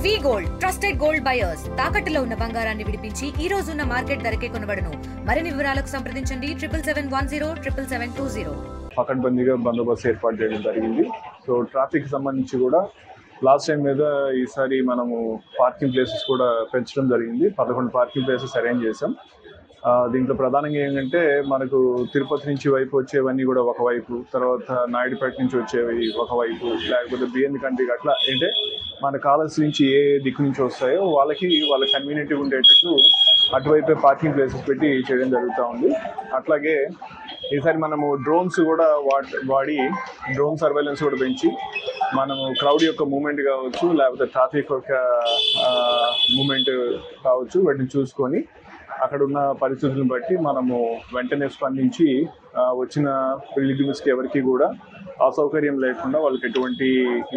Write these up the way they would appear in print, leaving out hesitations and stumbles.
వి gold trusted gold buyers తాకట్టులో ఉన్న బంగారాన్ని విడిపించి ఈ రోజు ఉన్న మార్కెట్ ధరకే కొనబడును. మరిన్ని వివరాలకు సంప్రదించండి 77107720. పకడ్బందీగా బందోబస్తు ఏర్పాటు చేయడం జరిగింది. సో ట్రాఫిక్ సంబంధించి కూడా లాస్ట్ టైం మీద ఈసారి మనము పార్కింగ్ ప్లేసెస్ కూడా పెంచడం జరిగింది. 11 పార్కింగ్ ప్లేసెస్ అరేంజ్ చేసాం. దీంట్లో ప్రధానంగా ఏంటంటే మనకు తిరుపతి నుంచి వైపు వచ్చేవన్నీ కూడా ఒకవైపు, తర్వాత నాయుడుపేట నుంచి వచ్చేవి ఒకవైపు, లేకపోతే బిఎన్ కంట్రీకి అట్లా అంటే మన కాలేజ్ నుంచి ఏ దిక్కు నుంచి వస్తాయో వాళ్ళ కన్వీనియంట్గా ఉండేటట్టు అటువైపే పార్కింగ్ ప్లేసెస్ పెట్టి చేయడం జరుగుతూ ఉంది. అట్లాగే ఈసారి మనము డ్రోన్స్ కూడా వాడి డ్రోన్ సర్వేలెన్స్ కూడా పెంచి మనము క్రౌడ్ యొక్క మూమెంట్ కావచ్చు, లేకపోతే ట్రాఫిక్ యొక్క మూమెంట్ కావచ్చు, వాటిని చూసుకొని అక్కడ ఉన్న పరిస్థితులను బట్టి మనము వెంటనే స్పందించి వచ్చిన పిల్గ్రిమ్స్కి ఎవరికి కూడా అసౌకర్యం లేకుండా, వాళ్ళకి ఎటువంటి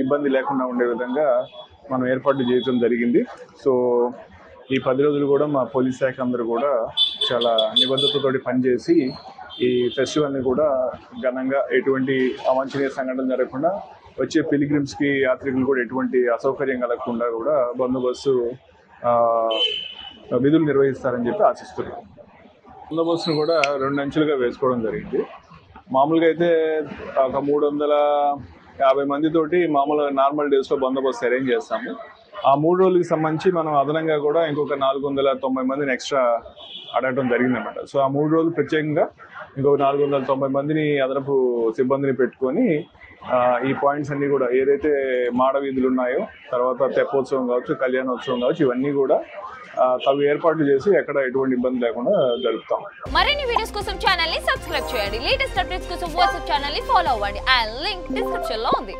ఇబ్బంది లేకుండా ఉండే విధంగా మనం ఏర్పాట్లు చేయడం జరిగింది. సో ఈ 10 రోజులు కూడా మా పోలీస్ శాఖ అందరూ కూడా చాలా నిబద్ధతతోటి పనిచేసి ఈ ఫెస్టివల్ని కూడా ఘనంగా ఎటువంటి అవాంఛనీయ సంఘటనలు జరగకుండా, వచ్చే పిల్గ్రిమ్స్కి యాత్రికులు కూడా ఎటువంటి అసౌకర్యం కలగకుండా కూడా బందోబస్తు విధులు నిర్వహిస్తారని చెప్పి ఆశిస్తున్నాం. బందోబస్తును కూడా 2 అంచెలుగా వేసుకోవడం జరిగింది. మామూలుగా అయితే ఒక 350 మందితోటి మామూలు నార్మల్ డేస్లో బందోబస్తు అరేంజ్ చేస్తాము. ఆ 3 రోజులకి సంబంధించి మనం అదనంగా కూడా ఇంకొక 490 మందిని ఎక్స్ట్రా అడగడం జరిగిందన్నమాట. సో ఆ 3 రోజులు ప్రత్యేకంగా ఇంకొక 490 మందిని అదనపు సిబ్బందిని పెట్టుకొని ఈ పాయింట్స్ అన్నీ కూడా ఏదైతే మాడ వీధులు ఉన్నాయో, తర్వాత తెప్పోత్సవం కావచ్చు, కళ్యాణోత్సవం కావచ్చు, ఇవన్నీ కూడా తగు ఏర్పాట్లు చేసి ఎక్కడ ఎటువంటి ఇబ్బంది లేకుండా జరుపుతాం. మరిన్ని వీడియోస్ కోసం ఛానల్ ని సబ్స్క్రైబ్ చేయండి. లేటెస్ట్ అప్డేట్స్ కోసం వాట్సాప్ ఛానల్ ని ఫాలో అవ్వండి. ఆ లింక్ డిస్క్రిప్షన్ లో ఉంది.